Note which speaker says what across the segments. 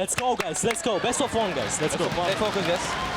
Speaker 1: Let's go, guys. Let's go. Best of one, guys. Let's go.
Speaker 2: Stay focused, yes.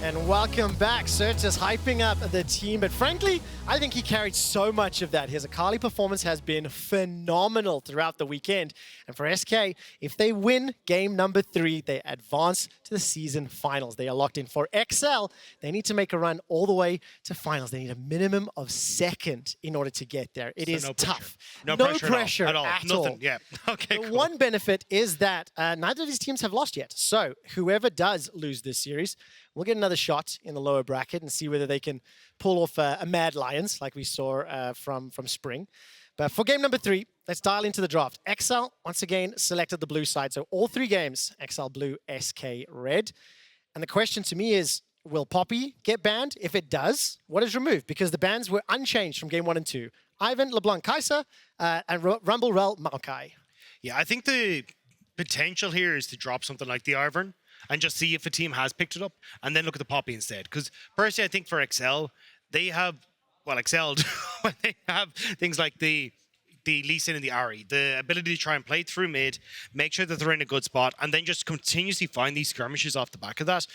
Speaker 3: And welcome back. Sertuss hyping up the team, but frankly, I think he carried so much of that. His Akali performance has been phenomenal throughout the weekend. And for SK, if they win game number 3, they advance to the season finals. They are locked in. For EXCEL, they need to make a run all the way to finals. They need a minimum of 2nd in order to get there. It is tough.
Speaker 4: No pressure at all. Nothing. Yeah. Okay,
Speaker 3: The
Speaker 4: cool.
Speaker 3: one benefit is that neither of these teams have lost yet. So whoever does lose this series will get another shot in the lower bracket and see whether they can pull off a Mad Lions like we saw from Spring. But for game number 3, let's dial into the draft. EXCEL, once again, selected the blue side. So all 3 games, EXCEL blue, SK red. And the question to me is, will Poppy get banned? If it does, what is removed? Because the bans were unchanged from game 1 and 2. Ivan, LeBlanc, Kai'Sa, and Rumble, Rel, Maokai.
Speaker 4: Yeah, I think the potential here is to drop something like the Ivern and just see if a team has picked it up and then look at the Poppy instead. Because personally, I think for EXCEL, they have, well, excelled when they have things like the Lee Sin and the Ahri, the ability to try and play through mid, make sure that they're in a good spot, and then just continuously find these skirmishes off the back of that.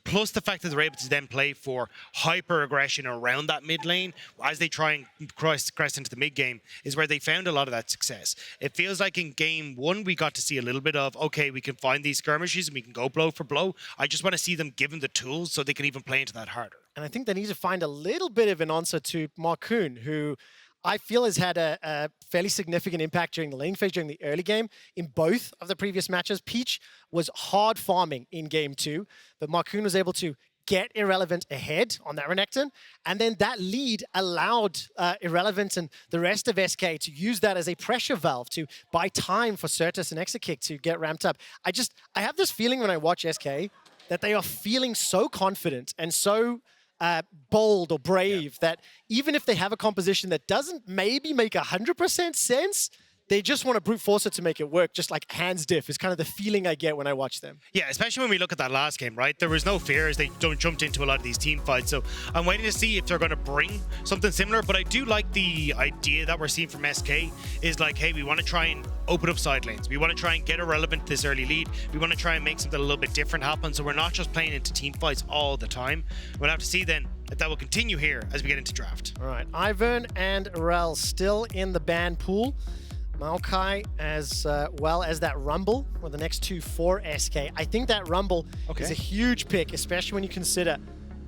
Speaker 4: Plus the fact that they're able to then play for hyper-aggression around that mid lane as they try and crest into the mid-game is where they found a lot of that success. It feels like in game 1, we got to see a little bit of, okay, we can find these skirmishes and we can go blow for blow. I just want to see them given the tools so they can even play into that harder.
Speaker 3: And I think they need to find a little bit of an answer to Markoon, who I feel has had a fairly significant impact during the lane phase, during the early game. In both of the previous matches, Peach was hard farming in game 2, but Markoon was able to get Irrelevant ahead on that Renekton, and then that lead allowed Irrelevant and the rest of SK to use that as a pressure valve to buy time for Sertuss and Exakick to get ramped up. I have this feeling when I watch SK that they are feeling so confident and so bold or brave that even if they have a composition that doesn't maybe make 100% sense, they just want to brute force it to make it work, just like hands diff is kind of the feeling I get when I watch them.
Speaker 4: Yeah, especially when we look at that last game, right? There was no fear as they jumped into a lot of these team fights. So I'm waiting to see if they're going to bring something similar. But I do like the idea that we're seeing from SK is like, hey, we want to try and open up side lanes. We want to try and get Irrelevant this early lead. We want to try and make something a little bit different happen. So we're not just playing into team fights all the time. We'll have to see then if that will continue here as we get into draft.
Speaker 3: All right, Ivern and Rel still in the ban pool. Maokai as well as that Rumble were the next 2 for SK. I think that Rumble is a huge pick, especially when you consider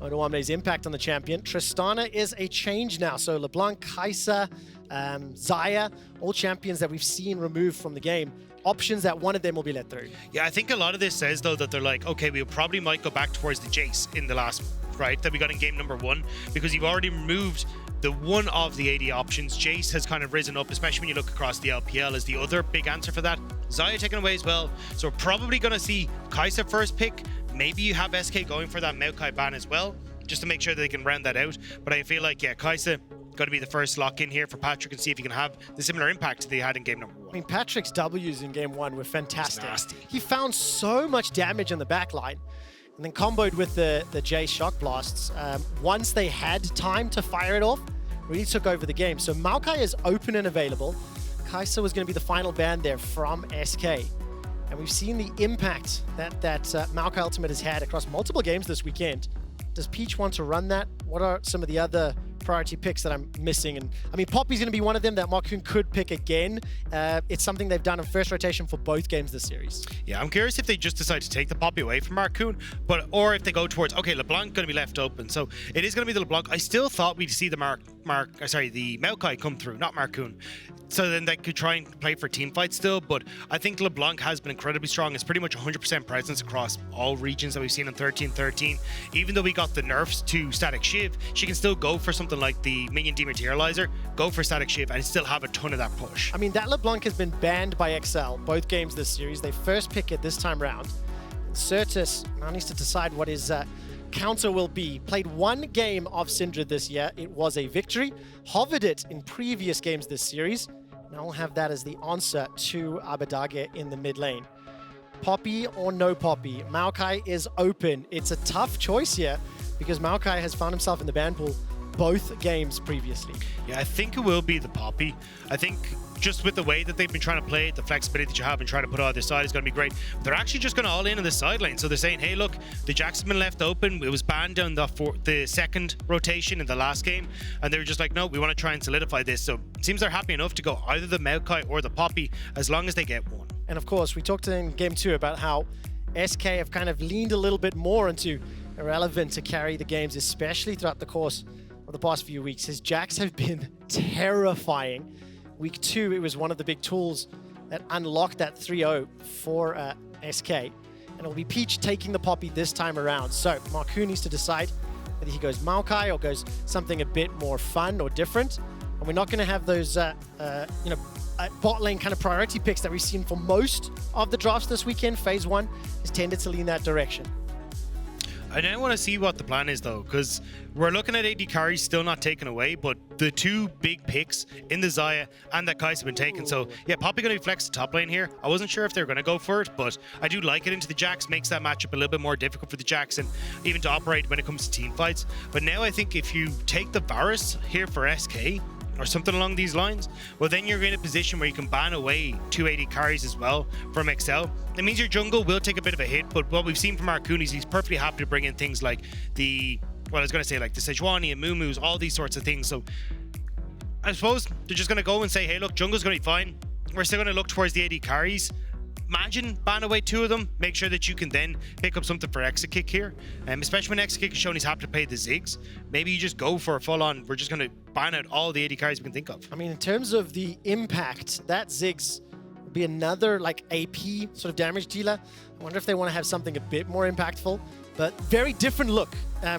Speaker 3: Odoamne's impact on the champion. Tristana is a change now, so LeBlanc, Kai'Sa, Xayah, all champions that we've seen removed from the game. Options that one of them will be let through.
Speaker 4: Yeah, I think a lot of this says, though, that they're like, okay, we probably might go back towards the Jace in the last, right, that we got in game number 1, because you've already removed the one of the AD options. Jace has kind of risen up, especially when you look across the LPL as the other big answer for that. Xayah taken away as well. So we're probably going to see Kai'Sa first pick. Maybe you have SK going for that Maokai ban as well, just to make sure that they can round that out. But I feel like, yeah, Kai'Sa got to be the first lock in here for Patrik and see if he can have the similar impact they had in game number 1.
Speaker 3: I mean, Patrick's W's in game 1 were fantastic. He found so much damage in the back line. And then comboed with the Jace shock blasts, once they had time to fire it off, really took over the game. So Maokai is open and available. Kai'Sa was going to be the final ban there from SK. And we've seen the impact that Maokai Ultimate has had across multiple games this weekend. Does Peach want to run that? What are some of the other priority picks that I'm missing? And I mean, Poppy's going to be one of them that Markoon could pick again. It's something they've done in first rotation for both games this series.
Speaker 4: Yeah, I'm curious if they just decide to take the Poppy away from Markoon, or if they go towards, okay, LeBlanc going to be left open. So it is going to be the LeBlanc. I still thought we'd see the the Maokai come through, not Markoon. So then they could try and play for team fights still, but I think LeBlanc has been incredibly strong. It's pretty much 100% presence across all regions that we've seen in 13-13. Even though we got the nerfs to Static Shiv, she can still go for something like the Minion Dematerializer, go for Static Shiv, and still have a ton of that push.
Speaker 3: I mean, that LeBlanc has been banned by EXCEL both games this series. They first pick it this time round. And Sertuss now needs to decide what his counter will be. Played 1 game of Syndra this year. It was a victory. Hovered it in previous games this series. Now we'll have that as the answer to Abbedagge in the mid lane. Poppy or no Poppy? Maokai is open. It's a tough choice here because Maokai has found himself in the ban pool both games previously.
Speaker 4: Yeah, I think it will be the Poppy. I think just with the way that they've been trying to play it, the flexibility that you have and trying to put on their side is going to be great. They're actually just going to all in on the sideline. So they're saying, hey, look, the Jack's been left open. It was banned down the second rotation in the last game. And they were just like, no, we want to try and solidify this. So it seems they're happy enough to go either the Maokai or the Poppy as long as they get one.
Speaker 3: And of course, we talked in Game 2 about how SK have kind of leaned a little bit more into Irrelevant to carry the games, especially throughout the course of the past few weeks. His Jacks have been terrifying. Week 2, it was one of the big tools that unlocked that 3-0 for SK. And it'll be Peach taking the Poppy this time around. So Markoon needs to decide whether he goes Maokai or goes something a bit more fun or different. And we're not going to have those, bot lane kind of priority picks that we've seen for most of the drafts this weekend. Phase 1 has tended to lean that direction.
Speaker 4: I now want to see what the plan is, though, because we're looking at AD carries still not taken away, but the two big picks in the Xayah and that Kai'Sa have been taken. So, yeah, Poppy going to be flexed to top lane here. I wasn't sure if they were going to go for it, but I do like it into the Jacks. Makes that matchup a little bit more difficult for the Jacks and even to operate when it comes to team fights. But now I think if you take the Varus here for SK, or something along these lines, well, then you're in a position where you can ban away 2 AD carries as well from EXCEL. It means your jungle will take a bit of a hit, but what we've seen from Markoon is he's perfectly happy to bring in things like the Sejuani and Muumuus, all these sorts of things. So I suppose they're just going to go and say, hey, look, jungle's going to be fine. We're still going to look towards the AD carries. Imagine ban away 2 of them. Make sure that you can then pick up something for Exakick here. Especially when Exakick has shown he's happy to play the Ziggs. Maybe you just go for a full-on, we're just going to ban out all the AD carries we can think of.
Speaker 3: I mean, in terms of the impact, that Ziggs would be another like AP sort of damage dealer. I wonder if they want to have something a bit more impactful. But very different look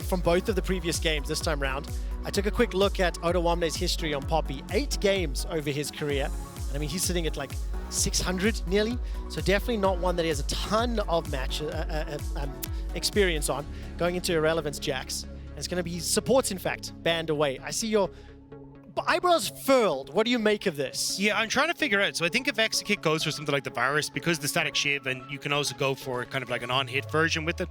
Speaker 3: from both of the previous games this time round. I took a quick look at Odoamne's history on Poppy. 8 games over his career. And I mean, he's sitting at like 600 nearly, so definitely not one that he has a ton of match experience on going into Irrelevance Jacks. And it's going to be supports, in fact, banned away. I see your eyebrows furled. What do you make of this?
Speaker 4: Yeah, I'm trying to figure out. So I think if Exakick goes for something like the Varus, because the static shiv, and you can also go for kind of like an on-hit version with it,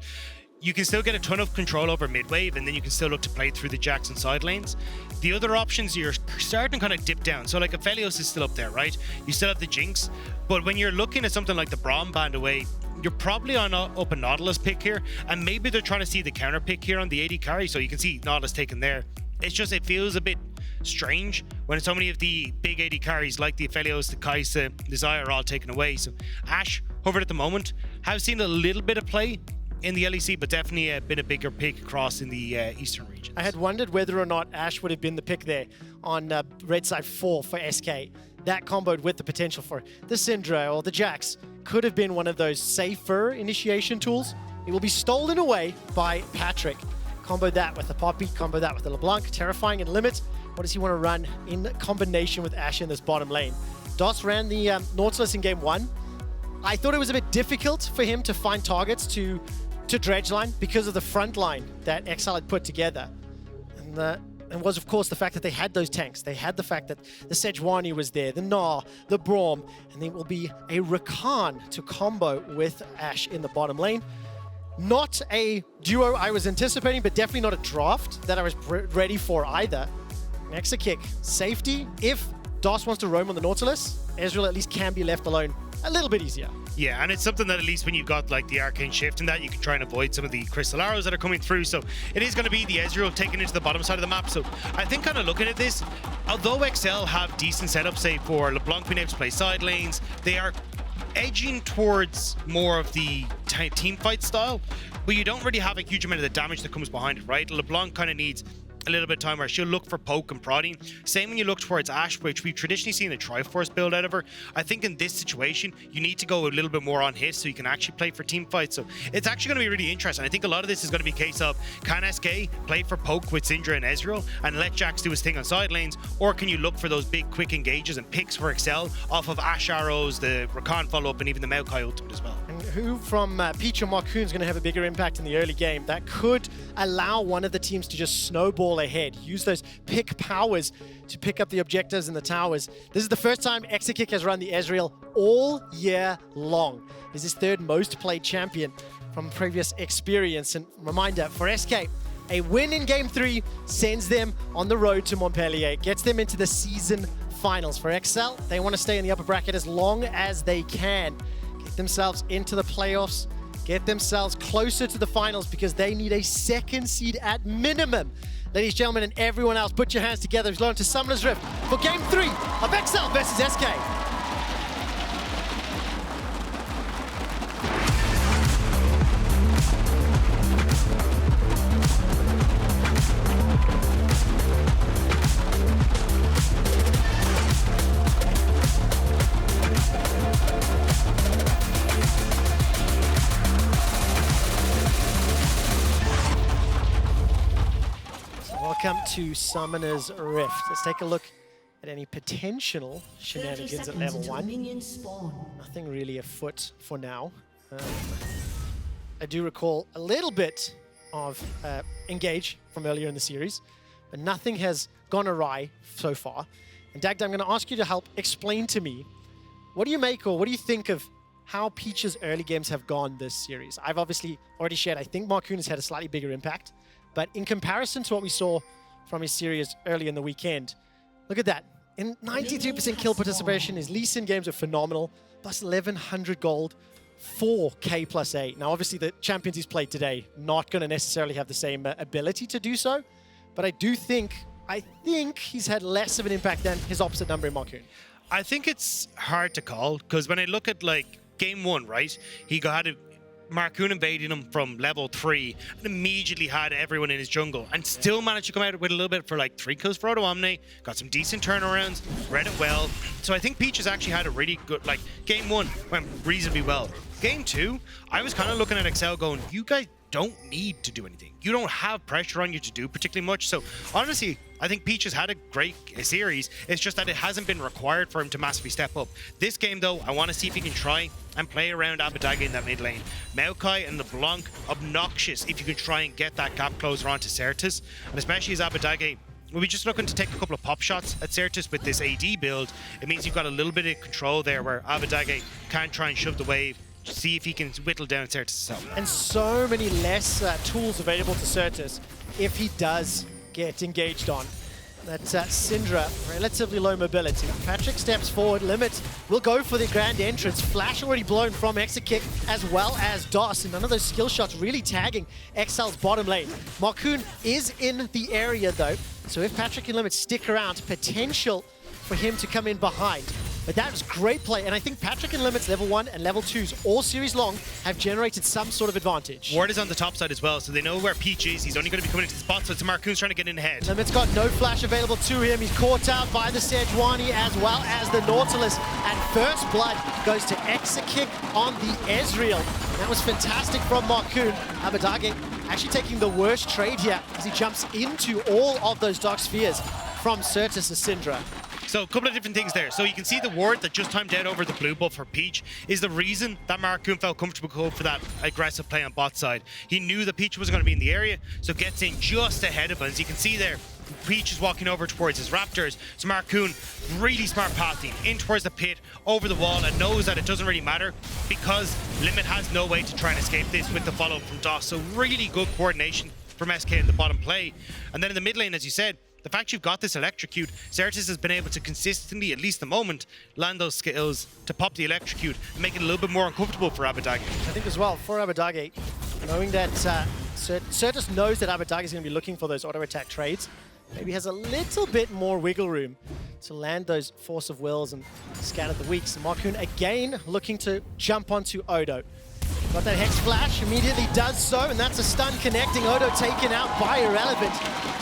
Speaker 4: you can still get a ton of control over mid-wave, and then you can still look to play through the Jacks and side lanes. The other options, you're starting to kind of dip down. So like Aphelios is still up there, right? You still have the Jinx, but when you're looking at something like the Braum band away, you're probably on up a Nautilus pick here, and maybe they're trying to see the counter pick here on the AD carry, so you can see Nautilus taken there. It's just, it feels a bit strange when so many of the big AD carries like the Aphelios, the Kai'Sa, the Xayah are all taken away. So Ashe, hovered at the moment, have seen a little bit of play in the LEC, but definitely been a bigger pick across in the eastern regions.
Speaker 3: I had wondered whether or not Ashe would have been the pick there on red side 4 for SK. That comboed with the potential for the Syndra or the Jax could have been one of those safer initiation tools. It will be stolen away by Patrik. Combo that with the Poppy, combo that with the LeBlanc. Terrifying and limit. What does he want to run in combination with Ashe in this bottom lane? DOS ran the Nautilus in game 1. I thought it was a bit difficult for him to find targets to dredge line because of the front line that EXCEL had put together. And was, of course, the fact that they had those tanks. They had the fact that the Sejuani was there, the Gnar, the Braum, and there will be a Rakan to combo with Ashe in the bottom lane. Not a duo I was anticipating, but definitely not a draft that I was ready for either. Exakick, safety. If DOS wants to roam on the Nautilus, Ezreal at least can be left alone a little bit easier.
Speaker 4: Yeah, and it's something that at least when you've got like the Arcane Shift and that, you can try and avoid some of the Crystal Arrows that are coming through. So it is going to be the Ezreal taken into the bottom side of the map. So I think kind of looking at this, although EXCEL have decent setups, say for LeBlanc being able to play side lanes, they are edging towards more of the team fight style, but you don't really have a huge amount of the damage that comes behind it, right? LeBlanc kind of needs a little bit of time where she'll look for poke and prodding. Same when you look towards Ashe, which we've traditionally seen a Triforce build out of her. I think in this situation, you need to go a little bit more on hit so you can actually play for team fights. So it's actually going to be really interesting. I think a lot of this is going to be a case of, can SK play for poke with Syndra and Ezreal and let Jax do his thing on side lanes, or can you look for those big quick engages and picks for EXCEL off of Ashe arrows, the Rakan follow-up, and even the Maokai ultimate as well?
Speaker 3: And who from Peach or Markoon is going to have a bigger impact in the early game that could allow one of the teams to just snowball ahead, use those pick powers to pick up the objectives in the towers. This is the first time Exakick has run the Ezreal all year long. He's his third most played champion from previous experience. And reminder for SK, a win in game 3 sends them on the road to Montpellier, gets them into the season finals. For EXCEL, they want to stay in the upper bracket as long as they can. Get themselves into the playoffs, get themselves closer to the finals because they need a second seed at minimum. Ladies and gentlemen, and everyone else, put your hands together. We've gone to Summoner's Rift for Game 3 of EXCEL versus SK. Welcome to Summoner's Rift. Let's take a look at any potential shenanigans at level 1. Nothing really afoot for now. I do recall a little bit of Engage from earlier in the series, but nothing has gone awry so far. And Dagda, I'm going to ask you to help explain to me, what do you make or what do you think of how Peach's early games have gone this series? I've obviously already shared, I think Markoon has had a slightly bigger impact. But in comparison to what we saw from his series early in the weekend, look at that. In 93% kill participation, his Lee Sin games are phenomenal. Plus 1,100 gold, 4K plus 8. Now, obviously, the champions he's played today, not going to necessarily have the same ability to do so. But I think he's had less of an impact than his opposite number in Markoon.
Speaker 4: I think it's hard to call, because when I look at, like, Game 1, right, he had a Markoon invading him from level 3 and immediately had everyone in his jungle and still managed to come out with a little bit for like 3 kills for Odoamne, got some decent turnarounds, read it well. So I think Peach has actually had a really good, like, Game 1 went reasonably well. Game 2, I was kind of looking at EXCEL going, you guys don't need to do anything. You don't have pressure on you to do particularly much. So honestly, I think Peach has had a great series. It's just that it hasn't been required for him to massively step up. This game though, I want to see if he can try and play around Abbedagge in that mid lane. Maokai and LeBlanc, obnoxious if you can try and get that gap closer onto Sertuss. And especially as Abbedagge, we'll be just looking to take a couple of pop shots at Sertuss with this AD build. It means you've got a little bit of control there where Abbedagge can try and shove the wave, see if he can whittle down Sertuss himself.
Speaker 3: And so many less tools available to Sertuss if he does get engaged on. That's Syndra, relatively low mobility. Patrik steps forward, Limit will go for the grand entrance. Flash already blown from Exakick as well as DOS, and none of those skill shots really tagging EXCEL's bottom lane. Markoon is in the area though, so if Patrik and Limit stick around, potential for him to come in behind. But that was great play, and I think Patrik and Limit's level 1 and level 2s all series long have generated some sort of advantage.
Speaker 4: Ward is on the top side as well, so they know where Peach is. He's only going to be coming into the spot, so it's Markoon's trying to get in ahead.
Speaker 3: Limit's got no flash available to him. He's caught out by the Sejuani as well as the Nautilus, and first blood goes to Exakick on the Ezreal. That was fantastic from Markoon. Abbedagge actually taking the worst trade here as he jumps into all of those Dark Spheres from Sertuss to Syndra.
Speaker 4: So a couple of different things there. So you can see the ward that just timed out over the blue buff for Peach is the reason that Markoon felt comfortable going for that aggressive play on bot side. He knew that Peach was going to be in the area, so gets in just ahead of him. As you can see there, Peach is walking over towards his Raptors. So Markoon, really smart pathing in towards the pit, over the wall, and knows that it doesn't really matter because Limit has no way to try and escape this with the follow from DOS. So really good coordination from SK in the bottom play. And then in the mid lane, as you said, the fact you've got this electrocute, Sertuss has been able to consistently, at least the moment, land those skills to pop the electrocute and make it a little bit more uncomfortable for Abbedagge.
Speaker 3: I think as well, for Abbedagge, knowing that Sertuss knows that Abbedagge is going to be looking for those auto attack trades, maybe has a little bit more wiggle room to land those Force of Wills and scatter the weaks. And Markoon again looking to jump onto Odo. Got that Hex Flash, immediately does so, and that's a stun connecting. Odo taken out by Irrelevant.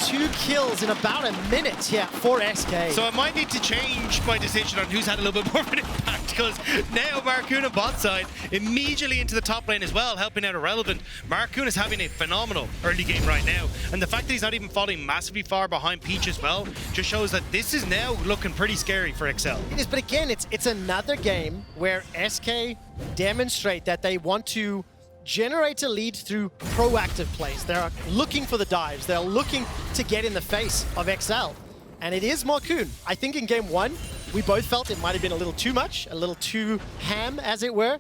Speaker 3: 2 kills in about a minute here for SK.
Speaker 4: So I might need to change my decision on who's had a little bit more of an impact, because now Markoon on bot side immediately into the top lane as well, helping out Irrelevant. Markoon is having a phenomenal early game right now, and the fact that he's not even falling massively far behind Peach as well just shows that this is now looking pretty scary for EXCEL.
Speaker 3: It is, but again, it's another game where SK demonstrate that they want to generate a lead through proactive plays. They're looking for the dives. They're looking to get in the face of EXCEL. And it is Markoon. I think in game 1, we both felt it might have been a little too much, a little too ham, as it were.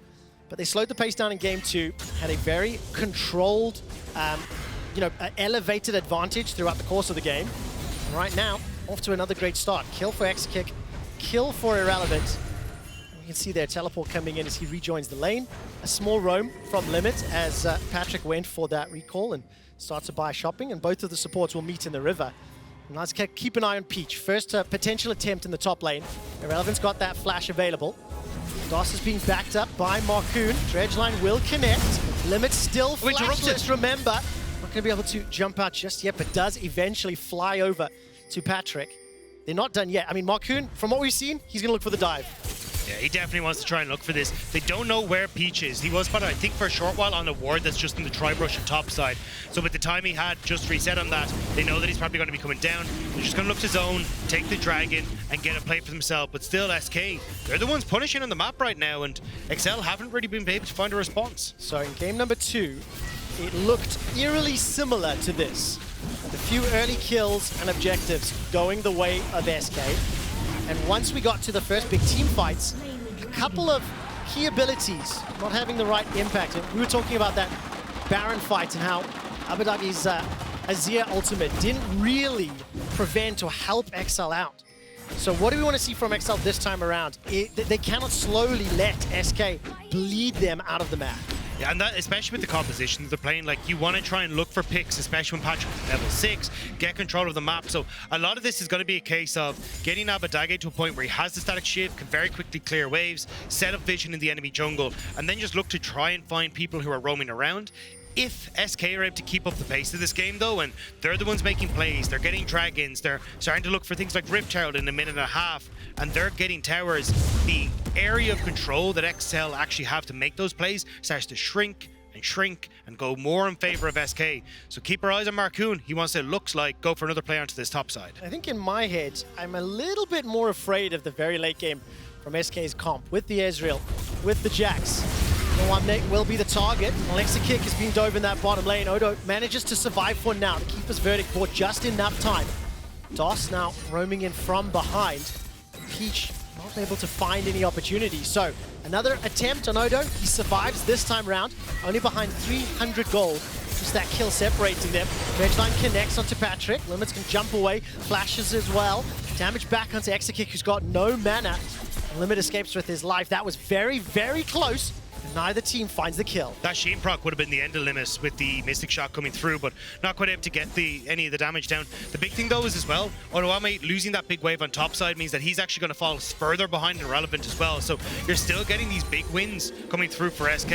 Speaker 3: But they slowed the pace down in game 2, had a very controlled, elevated advantage throughout the course of the game. And right now, off to another great start. Kill for Exakick, kill for Irrelevant. You can see their teleport coming in as he rejoins the lane. A small roam from Limit as Patrik went for that recall and starts to buy shopping, and both of the supports will meet in the river. And let's keep an eye on Peach. First potential attempt in the top lane. Irrelevant's got that flash available. DOS is being backed up by Markoon. Dredgeline will connect. Limit still flashless, remember. Not going to be able to jump out just yet, but does eventually fly over to Patrik. They're not done yet. I mean, Markoon, from what we've seen, he's going to look for the dive.
Speaker 4: Yeah, he definitely wants to try and look for this. They don't know where Peach is. He was spotted, I think, for a short while on a ward that's just in the tri-brush and top side. So with the time he had just reset on that, they know that he's probably going to be coming down. They're just going to look to zone, take the dragon, and get a play for themselves. But still, SK, they're the ones punishing on the map right now, and EXCEL haven't really been able to find a response.
Speaker 3: So in game number 2, it looked eerily similar to this. A few early kills and objectives going the way of SK. And once we got to the first big team fights, a couple of key abilities not having the right impact. And we were talking about that Baron fight and how Abbedagge's Azir ultimate didn't really prevent or help EXCEL out. So what do we want to see from EXCEL this time around? They cannot slowly let SK bleed them out of the map.
Speaker 4: Yeah, and that, especially with the composition they're playing, like, you want to try and look for picks, especially when Patrik is level 6, get control of the map. So a lot of this is going to be a case of getting Abbedagge to a point where he has the static shift, can very quickly clear waves, set up vision in the enemy jungle, and then just look to try and find people who are roaming around. If SK are able to keep up the pace of this game, though, and they're the ones making plays, they're getting dragons, they're starting to look for things like Rift Herald in a minute and a half, and they're getting towers, the area of control that EXCEL actually have to make those plays starts to shrink and go more in favor of SK. So keep our eyes on Markoon. He wants to, it looks like, go for another play onto this top side. I
Speaker 3: think in my head, I'm a little bit more afraid of the very late game from SK's comp, with the Ezreal, with the Jax. Odoamne will be the target. Exakick is being dove in that bottom lane. Odo manages to survive for now to keep his verdict for just enough time. DOS now roaming in from behind. Peach not able to find any opportunities. So another attempt on Odo. He survives this time round, only behind 300 gold. Just that kill separating them. Dredgeline connects onto Patrik. Limits can jump away, flashes as well. Damage back onto Exakick, who's got no mana. Limit escapes with his life. That was very, very close. Neither team finds the kill.
Speaker 4: That Sheen proc would have been the end of Limit with the Mystic Shot coming through, but not quite able to get any of the damage down. The big thing, though, is as well, Odoamne losing that big wave on top side means that he's actually going to fall further behind Irrelevant as well. So you're still getting these big wins coming through for SK.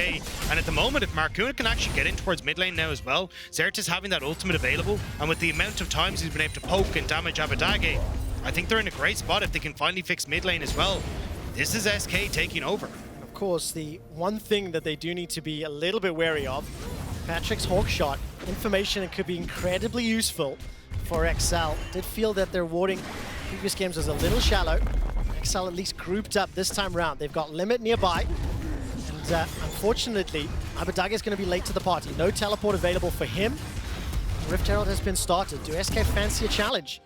Speaker 4: And at the moment, if Markoon can actually get in towards mid lane now as well, Sertuss having that ultimate available, and with the amount of times he's been able to poke and damage Abbedagge, I think they're in a great spot if they can finally fix mid lane as well. This is SK taking over.
Speaker 3: Of course, the one thing that they do need to be a little bit wary of, Patrick's Hawk Shot, information that could be incredibly useful for EXCEL. Did feel that their warding previous games was a little shallow. EXCEL at least grouped up this time round. They've got Limit nearby, and unfortunately, Abbedagge is going to be late to the party. No teleport available for him. Rift Herald has been started. Do SK fancy a challenge?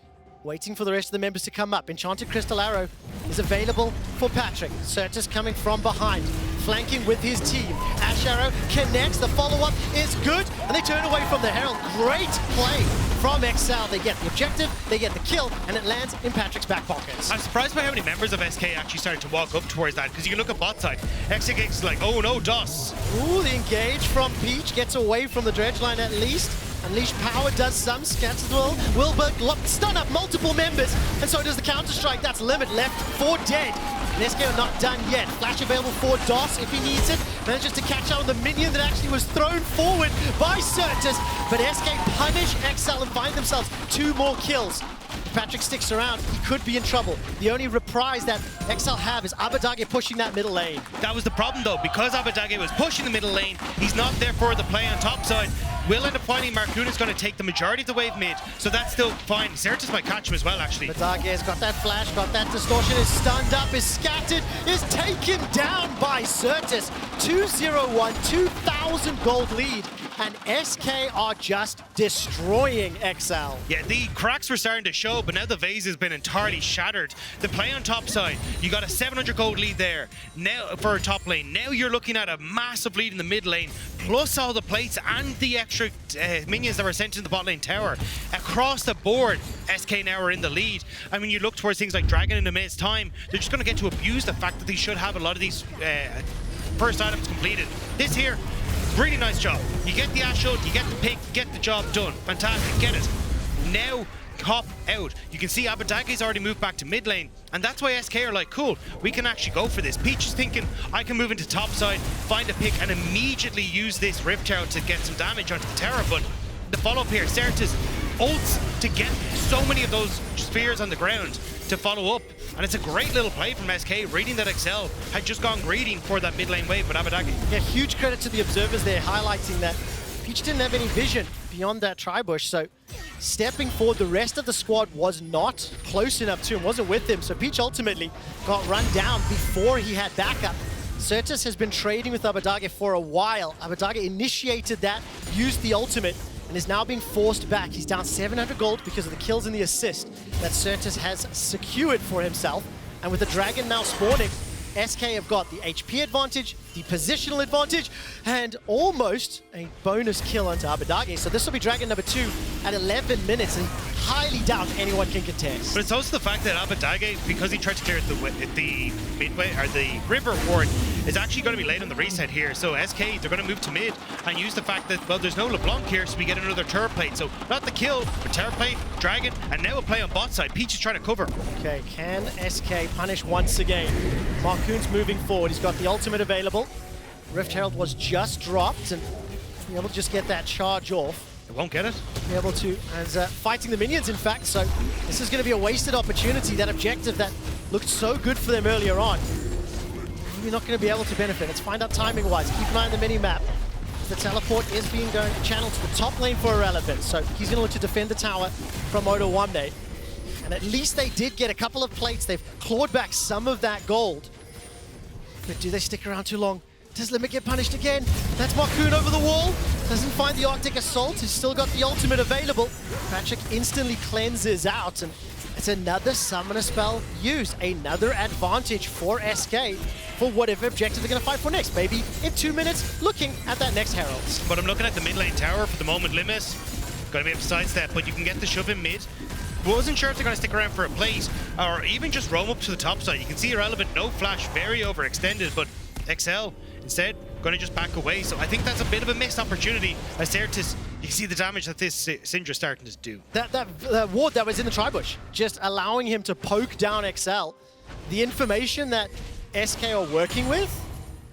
Speaker 3: Waiting for the rest of the members to come up. Enchanted Crystal Arrow is available for Patrik. Sertuss coming from behind, flanking with his team. Ashe Arrow connects, the follow-up is good, and they turn away from the Herald. Great play from EXCEL. They get the objective, they get the kill, and it lands in Patrick's back pockets.
Speaker 4: I'm surprised by how many members of SK actually started to walk up towards that, because you can look at bot side. Exakick's like, oh no, DOS.
Speaker 3: Ooh, the engage from Peach gets away from the Dredgeline at least. Unleash Power does some, scatters the will. Wilbur stun up multiple members, and so does the Counter-Strike. That's Limit left for dead. And SK are not done yet. Flash available for DOS if he needs it. Manages to catch out on the minion that actually was thrown forward by Sertuss. But SK punish EXCEL and find themselves 2 more kills. If Patrik sticks around, he could be in trouble. The only reprise that EXCEL have is Abbedagge pushing that middle lane.
Speaker 4: That was the problem, though. Because Abbedagge was pushing the middle lane, he's not there for the play on top side. We'll end up finding Markoon is going to take the majority of the wave mid, so that's still fine. Sertuss might catch him as well, actually.
Speaker 3: Abbedagge has got that flash, got that distortion, is stunned up, is scattered, is taken down by Sertuss. 2-0-1, 2,000 gold lead and SK are just destroying EXCEL.
Speaker 4: Yeah, the cracks were starting to show, but now the vase has been entirely shattered. The play on top side, you got a 700 gold lead there now for a top lane. Now you're looking at a massive lead in the mid lane, plus all the plates and the extra minions that were sent in the bot lane tower. Across the board, SK now are in the lead. I mean, you look towards things like Dragon in a minute's time, they're just going to get to abuse the fact that they should have a lot of these first items completed. This here, really nice job. You get the Ashe ult, you get the pick, you get the job done. Fantastic, get it. Now, hop out. You can see Abbedagge's already moved back to mid lane, and that's why SK are like, cool, we can actually go for this. Peach is thinking, I can move into top side, find a pick, and immediately use this Rift Tower to get some damage onto the tower, but the follow-up here, Sertuss ults to get so many of those spheres on the ground to follow up. And it's a great little play from SK, reading that EXCEL had just gone greedy for that mid lane wave with Abbedagge.
Speaker 3: Yeah, huge credit to the observers there, highlighting that Peach didn't have any vision beyond that tri-bush, so stepping forward, the rest of the squad was not close enough to him, wasn't with him, so Peach ultimately got run down before he had backup. Sertuss has been trading with Abbedagge for a while. Abbedagge initiated that, used the ultimate, and is now being forced back. He's down 700 gold because of the kills and the assist that Sertuss has secured for himself. And with the Dragon now spawning, SK have got the HP advantage, the positional advantage, and almost a bonus kill onto Abbedagge. So this will be Dragon number 2 at 11 minutes, and highly doubt anyone can contest.
Speaker 4: But it's also the fact that Abbedagge, because he tried to clear the midway, or the river ward, is actually going to be late on the reset here. So SK, they're going to move to mid and use the fact that, well, there's no LeBlanc here, so we get another turret plate. So not the kill, but turret plate, Dragon, and now a play on bot side. Peach is trying to cover.
Speaker 3: Okay, can SK punish once again? Markoon's moving forward. He's got the ultimate available. Rift Herald was just dropped, and be able to just get that charge off.
Speaker 4: It won't get it.
Speaker 3: Be able to, as fighting the minions, in fact. So this is going to be a wasted opportunity. That objective that looked so good for them earlier on, maybe not going to be able to benefit. Let's find out timing-wise. Keep an eye on the mini-map. The teleport is being channeled to the top lane for Irrelevant, so he's going to look to defend the tower from Odoamne. And at least they did get a couple of plates. They've clawed back some of that gold. But do they stick around too long? Does Limit get punished again? That's Markoon over the wall. Doesn't find the Arctic Assault. He's still got the ultimate available. Patrik instantly cleanses out, and it's another summoner spell used. Another advantage for SK for whatever objective they're going to fight for next. Maybe in 2 minutes, looking at that next Herald.
Speaker 4: But I'm looking at the mid lane tower for the moment. Limit, going to be able to sidestep, but you can get the shove in mid. Wasn't sure if they're going to stick around for a plate, or even just roam up to the top side. You can see Irrelevant, no flash, very overextended, but EXCEL instead going to just back away. So I think that's a bit of a missed opportunity. As Sertuss, you can see the damage that this Syndra starting to do.
Speaker 3: That ward that was in the tri-bush, just allowing him to poke down EXCEL. The information that SK are working with,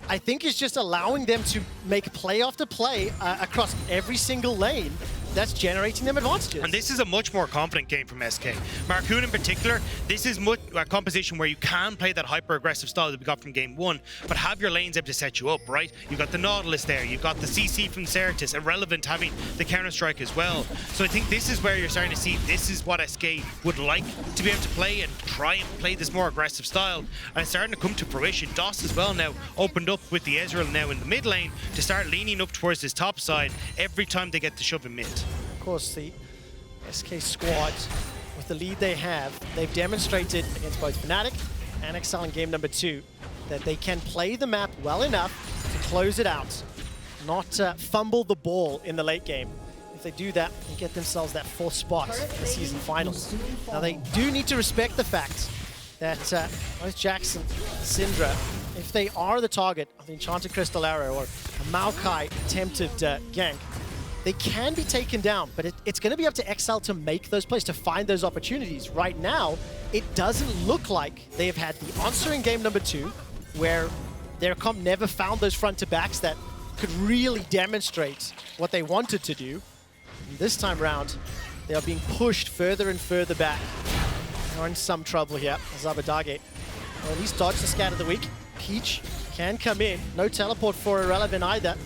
Speaker 3: I think, is just allowing them to make play after play across every single lane. That's generating them advantages.
Speaker 4: And this is a much more confident game from SK. Markoon in particular, this is a composition where you can play that hyper-aggressive style that we got from game 1, but have your lanes able to set you up, right? You've got the Nautilus there, you've got the CC from Sertuss, Irrelevant having the counter-strike as well. So I think this is where you're starting to see this is what SK would like to be able to play and try and play this more aggressive style. And it's starting to come to fruition. DOS as well now opened up with the Ezreal now in the mid lane to start leaning up towards this top side every time they get the shove in mid.
Speaker 3: Of course, the SK squad, with the lead they have, they've demonstrated against both Fnatic and EXCEL in game number 2 that they can play the map well enough to close it out, not fumble the ball in the late game. If they do that, they get themselves that 4th spot in the season finals. Now, they do need to respect the fact that both Jax and Syndra, if they are the target of the Enchanted Crystal Arrow or a Maokai attempted gank, they can be taken down, but it's going to be up to EXCEL to make those plays, to find those opportunities. Right now, it doesn't look like they have had the answer in game number 2, where their comp never found those front-to-backs that could really demonstrate what they wanted to do. And this time round, they are being pushed further and further back. They're in some trouble here, as Abbedagge, or at least dodge the scat of the week. Peach can come in. No teleport for Irrelevant either.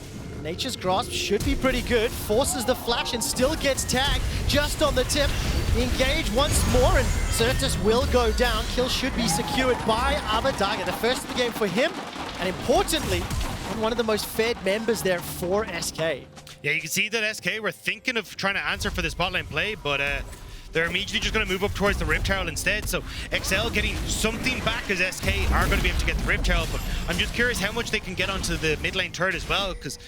Speaker 3: Nature's Grasp should be pretty good. Forces the flash and still gets tagged just on the tip. Engage once more, and Sertuss will go down. Kill should be secured by Abbedagge. The first of the game for him, and importantly, one of the most fed members there for SK.
Speaker 4: Yeah, you can see that SK were thinking of trying to answer for this bot lane play, but they're immediately just going to move up towards the Rift Herald instead. So EXCEL getting something back as SK are going to be able to get the Rift Herald, but I'm just curious how much they can get onto the mid lane turret as well, because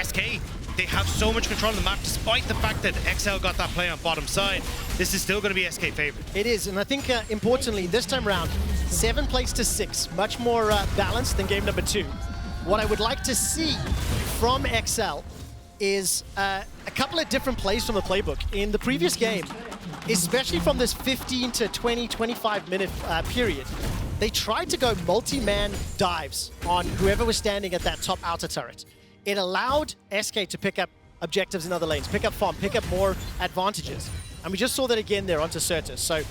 Speaker 4: SK, they have so much control of the map despite the fact that EXCEL got that play on bottom side. This is still going to be SK favorite.
Speaker 3: It is, and I think importantly this time around, 7 plays to 6, much more balanced than game number 2. What I would like to see from EXCEL is a couple of different plays from the playbook. In the previous game, especially from this 15 to 20, 25 minute period, they tried to go multi-man dives on whoever was standing at that top outer turret. It allowed SK to pick up objectives in other lanes, pick up farm, pick up more advantages. And we just saw that again there onto Sertuss. So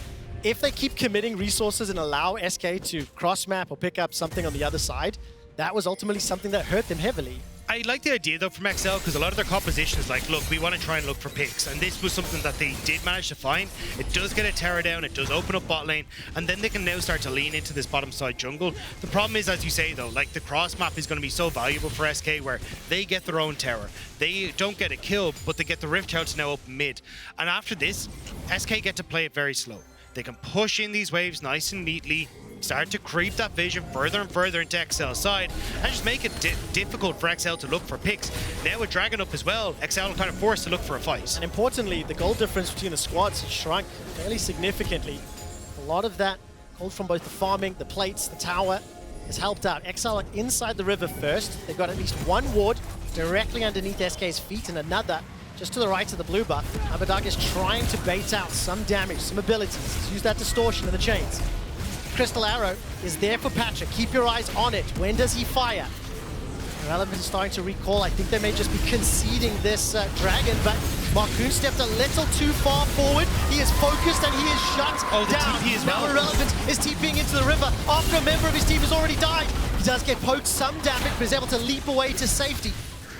Speaker 3: if they keep committing resources and allow SK to cross-map or pick up something on the other side, that was ultimately something that hurt them heavily.
Speaker 4: I like the idea though from EXCEL, because a lot of their composition is like, look, we want to try and look for picks, and this was something that they did manage to find. It does get a tower down, it does open up bot lane, and then they can now start to lean into this bottom side jungle. The problem is, as you say though, like the cross map is going to be so valuable for SK, where they get their own tower. They don't get a kill, but they get the Rift Herald to now open mid. And after this, SK get to play it very slow. They can push in these waves nice and neatly, start to creep that vision further and further into EXCEL's side, and just make it difficult for EXCEL to look for picks. Now with Dragon up as well, EXCEL are kind of forced to look for a fight.
Speaker 3: And importantly, the goal difference between the squads has shrunk fairly significantly. A lot of that gold from both the farming, the plates, the tower has helped out. EXCEL are inside the river first. They've got at least one ward directly underneath SK's feet and another just to the right of the blue buff. Abbedagge is trying to bait out some damage, some abilities. Let's use that distortion in the chains. Crystal Arrow is there for Patrik. Keep your eyes on it. When does he fire? Irrelevant is starting to recall. I think they may just be conceding this dragon, but Markoon stepped a little too far forward. He is focused and he is shut down.
Speaker 4: TP as
Speaker 3: now
Speaker 4: well.
Speaker 3: Irrelevant is TPing into the river after a member of his team has already died. He does get poked some damage, but is able to leap away to safety.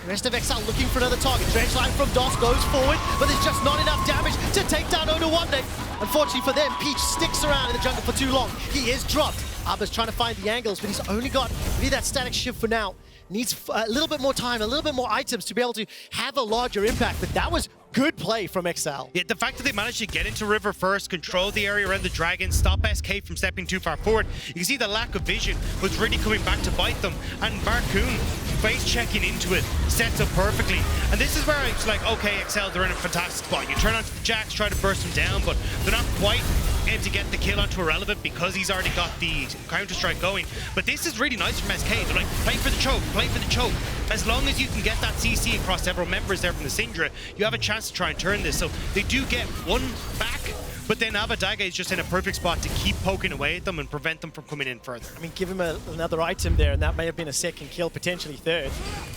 Speaker 3: The rest of EXCEL looking for another target. Dredge line from DOS goes forward, but there's just not enough damage to take down Odoamne. Unfortunately for them, Peach sticks around in the jungle for too long. He is dropped. Abba's trying to find the angles, but he's only got really that static shift for now. Needs a little bit more time, a little bit more items to be able to have a larger impact, but that was good play from EXCEL.
Speaker 4: Yeah, the fact that they managed to get into river first, control the area around the dragon, stop SK from stepping too far forward. You can see the lack of vision was really coming back to bite them, and Markoon face checking into it sets up perfectly. And this is where it's like, okay, EXCEL, they're in a fantastic spot. You turn onto the Jax, try to burst them down, but they're not quite able to get the kill onto Irrelevant because he's already got the counter-strike going. But this is really nice from SK. They're like, play for the choke, play for the choke. As long as you can get that CC across several members there from the Syndra, you have a chance to try and turn this. So they do get one back, but then Abbedagge is just in a perfect spot to keep poking away at them and prevent them from coming in further.
Speaker 3: I mean, give him another item there, and that may have been a second kill, potentially third.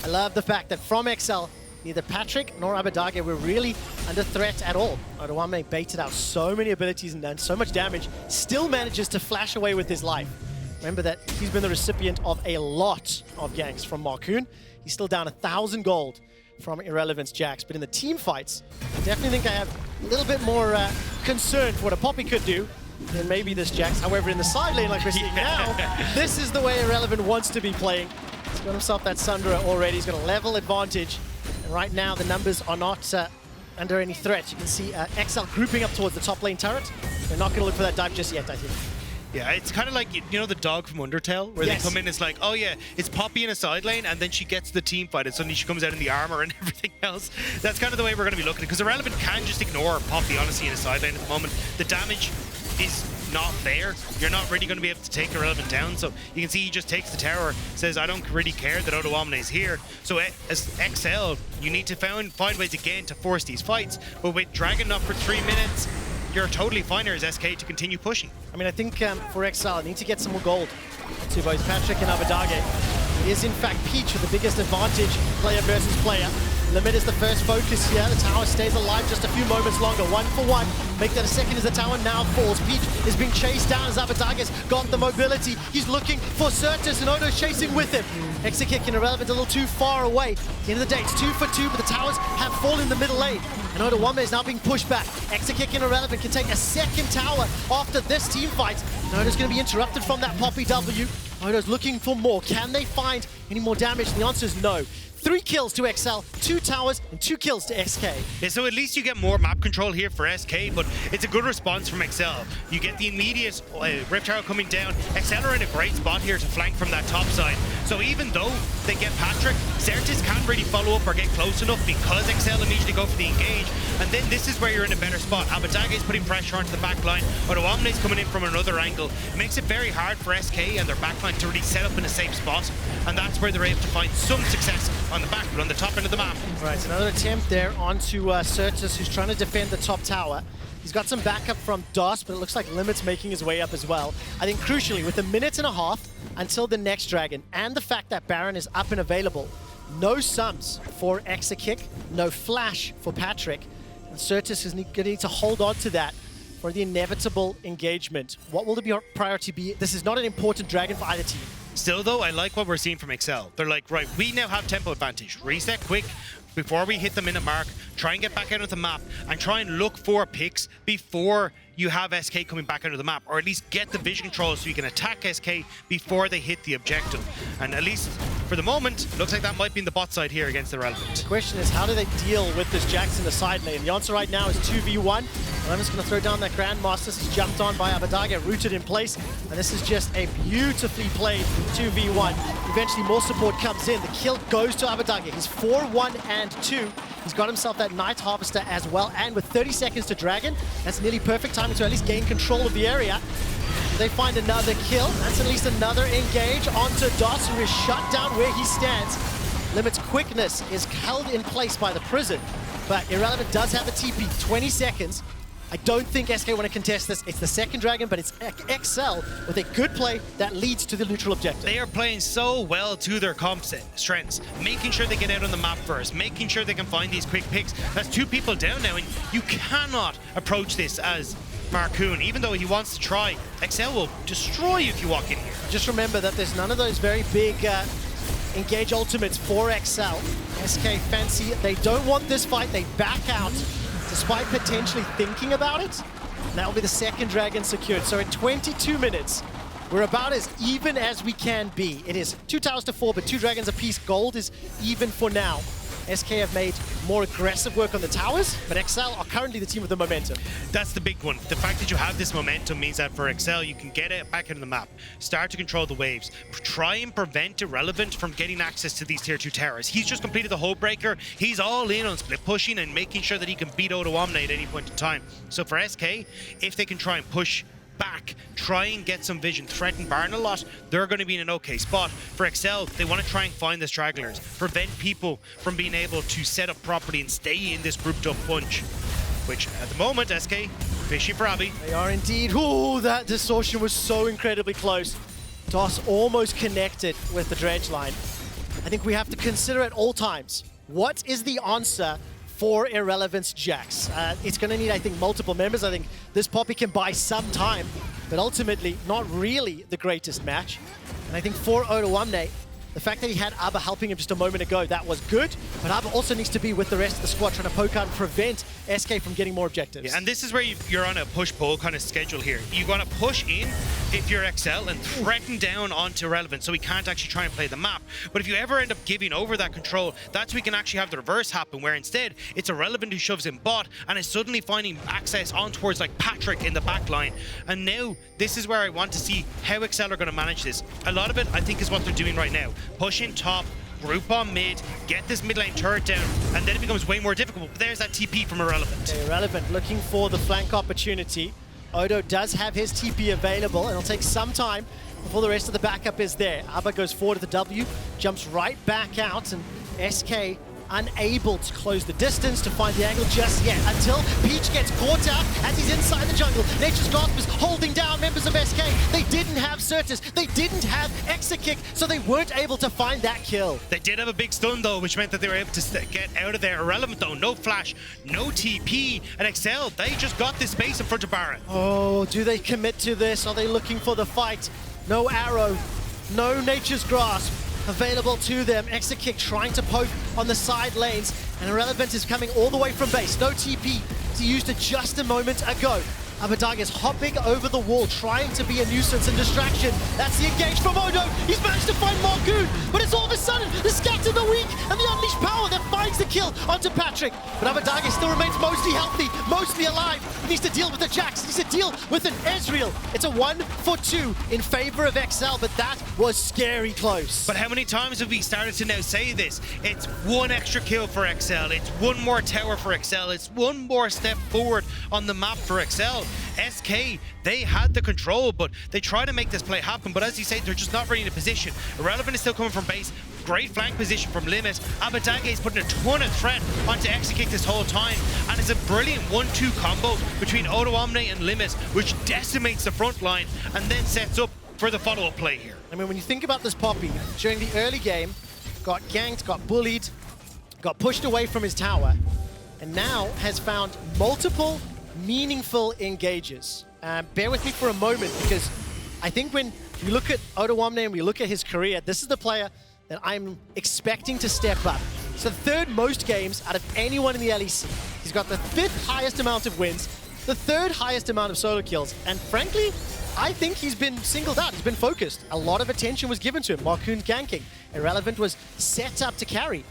Speaker 3: I love the fact that from EXCEL, neither Patrik nor Abbedagge were really under threat at all. Odoamne baited out so many abilities and done so much damage, still manages to flash away with his life. Remember that he's been the recipient of a lot of ganks from Markoon. He's still down 1,000 gold from Irrelevant's Jax, but in the team fights, I definitely think I have a little bit more concern for what a Poppy could do than maybe this Jax. However, in the side lane, like we're seeing now, this is the way Irrelevant wants to be playing. He's got himself that Syndra already. He's got a level advantage. And right now, the numbers are not under any threat. You can see EXCEL grouping up towards the top lane turret. They're not going to look for that dive just yet, I think.
Speaker 4: Yeah, it's kind of like, you know, the dog from Undertale, where
Speaker 3: Yes.
Speaker 4: they come in, it's like, oh yeah, it's Poppy in a side lane, and then she gets the team fight, and suddenly she comes out in the armor and everything else. That's kind of the way we're going to be looking at it, because Irrelevant can just ignore Poppy, honestly, in a side lane at the moment. The damage is not there. You're not really going to be able to take Irrelevant down, so you can see he just takes the tower, says, I don't really care that Odoamne is here. So as EXCEL, you need to find ways again to force these fights, but with Dragon up for 3 minutes, you're totally fine here as SK to continue pushing.
Speaker 3: I mean, I think for EXCEL, need to get some more gold to both Patrik and Abbedagge. It is, in fact, Peach with the biggest advantage, player versus player. Limit is the first focus here. The tower stays alive just a few moments longer. 1 for 1. Make that a second as the tower now falls. Peach is being chased down as Abbedagge's got the mobility. He's looking for Sertuss, and Odo's chasing with him. Exakick and Irrelevant a little too far away. At the end of the day, it's 2 for 2, but the towers have fallen in the middle lane. And Odoamne is now being pushed back. Exakick and Irrelevant can take a second tower after this team fight. And Odo's going to be interrupted from that Poppy W. Odo's looking for more. Can they find any more damage? The answer is no. 3 kills to EXCEL, 2 towers, and 2 kills to SK.
Speaker 4: Yeah, so at least you get more map control here for SK, but it's a good response from EXCEL. You get the immediate Rift Tower coming down. EXCEL are in a great spot here to flank from that top side. So even though they get Patrik, Sertuss can't really follow up or get close enough because EXCEL immediately go for the engage. And then this is where you're in a better spot. Abbedagge is putting pressure onto the back line. Odoamne is coming in from another angle. It makes it very hard for SK and their backline to really set up in a safe spot. And that's where they're able to find some success on the back, but on the top end of the map.
Speaker 3: Right, another attempt there onto Sertuss, who's trying to defend the top tower. He's got some backup from DOS, but it looks like Limit's making his way up as well. I think crucially, with 1.5 minutes until the next Dragon, and the fact that Baron is up and available, no sums for Exakick, no flash for Patrik, and Sertuss is going to need to hold on to that for the inevitable engagement. What will the priority be? This is not an important Dragon for either team.
Speaker 4: Still though, I like what we're seeing from EXCEL. They're like, right, we now have tempo advantage. Reset quick before we hit the minute mark, try and get back out of the map, and try and look for picks before you have SK coming back out of the map, or at least get the vision control so you can attack SK before they hit the objective. And at least for the moment, looks like that might be in the bot side here against the Relevant.
Speaker 3: The question is, how do they deal with this Jax in the side lane? The answer right now is 2v1. I'm just going to throw down that Grandmaster. This is jumped on by Abbedagge, rooted in place, and this is just a beautifully played 2v1. Eventually more support comes in. The kill goes to Abbedagge. He's 4-1 and 2. He's got himself that Night Harvester as well, and with 30 seconds to Dragon, that's nearly perfect timing to at least gain control of the area. They find another kill. That's at least another engage onto DOS, who is shut down where he stands. Limit's quickness is held in place by the prison, but Irrelevant does have a TP, 20 seconds. I don't think SK want to contest this. It's the second Dragon, but it's EXCEL with a good play that leads to the neutral objective.
Speaker 4: They are playing so well to their comp strengths, making sure they get out on the map first, making sure they can find these quick picks. That's 2 people down now, and you cannot approach this as Markoon, even though he wants to try. EXCEL will destroy you if you walk in here.
Speaker 3: Just remember that there's none of those very big engage ultimates for EXCEL. SK fancy, they don't want this fight, they back out, despite potentially thinking about it. That will be the second Dragon secured. So in 22 minutes, we're about as even as we can be. It is 2 towers to 4, but 2 Dragons apiece. Gold is even for now. SK have made more aggressive work on the towers, but EXCEL are currently the team with the momentum.
Speaker 4: That's the big one. The fact that you have this momentum means that for EXCEL, you can get it back into the map, start to control the waves, try and prevent Irrelevant from getting access to these tier 2 towers. He's just completed the Hold Breaker. He's all in on split pushing and making sure that he can beat Odoamne at any point in time. So for SK, if they can try and push back, try and get some vision, threaten Baron a lot, they're going to be in an okay spot. For EXCEL, they want to try and find the stragglers, prevent people from being able to set up properly and stay in this grouped up punch, which at the moment, SK, fishing for Abby.
Speaker 3: They are indeed. Ooh, that distortion was so incredibly close. DOS almost connected with the dredge line. I think we have to consider at all times, what is the answer for Irrelevant's Jax? It's going to need, I think, multiple members. I think this Poppy can buy some time, but ultimately not really the greatest match. And I think for Odoamne, the fact that he had Abba helping him just a moment ago, that was good, but Abba also needs to be with the rest of the squad trying to poke out and prevent SK from getting more objectives.
Speaker 4: Yeah, and this is where you're on a push-pull kind of schedule here. You want to push in if you're EXCEL and threaten down onto Irrelevant so he can't actually try and play the map. But if you ever end up giving over that control, that's where we can actually have the reverse happen, where instead it's Irrelevant who shoves in bot and is suddenly finding access on towards like Patrik in the back line. And now this is where I want to see how EXCEL are going to manage this. A lot of it, I think, is what they're doing right now. Push in top, group on mid, get this mid lane turret down, and then it becomes way more difficult. But there's that TP from Irrelevant.
Speaker 3: Irrelevant looking for the flank opportunity. Odo does have his TP available, and it'll take some time before the rest of the backup is there. Abba goes forward to the W, jumps right back out, and SK unable to close the distance to find the angle just yet until Peach gets caught out as he's inside the jungle. Nature's Grasp is holding down members of SK. They didn't have Sertuss, they didn't have Exakick, so they weren't able to find that kill.
Speaker 4: They did have a big stun though, which meant that they were able to get out of there. Irrelevant though, no flash, no TP, and EXCEL, they just got this space in front of Baron.
Speaker 3: Oh, do they commit to this? Are they looking for the fight? No arrow, no Nature's Grasp available to them. Exakick trying to poke on the side lanes, and Irrelevant is coming all the way from base. No TP, he used it just a moment ago. Abbedagge is hopping over the wall, trying to be a nuisance and distraction. That's the engage from Odo. He's managed to find Markoon, but it's all of a sudden the scatter the weak and the unleashed power that finds the kill onto Patrik. But Abbedagge still remains mostly healthy, mostly alive. He needs to deal with the Jax, he needs to deal with an Ezreal. It's a 1-for-2 in favor of EXCEL, but that was scary close.
Speaker 4: But how many times have we started to now say this? It's one extra kill for EXCEL, it's one more tower for EXCEL, it's one more step forward on the map for EXCEL. SK, they had the control, but they try to make this play happen, but as you say, they're just not really in a position. Irrelevant is still coming from base. Great flank position from Limit. Abbedagge is putting a ton of threat onto Exakick this whole time, and it's a brilliant 1-2 combo between Odoamne and Limit, which decimates the front line and then sets up for the follow-up play here.
Speaker 3: I mean, when you think about this Poppy, during the early game, got ganked, got bullied, got pushed away from his tower, and now has found multiple meaningful engages. Bear with me for a moment, because I think when you look at Odoamne and we look at his career, this is the player that I'm expecting to step up. It's the third most games out of anyone in the LEC. He's got the 5th highest amount of wins, the 3rd highest amount of solo kills, and frankly, I think he's been singled out, he's been focused. A lot of attention was given to him. Markoon ganking. Irrelevant was set up to carry.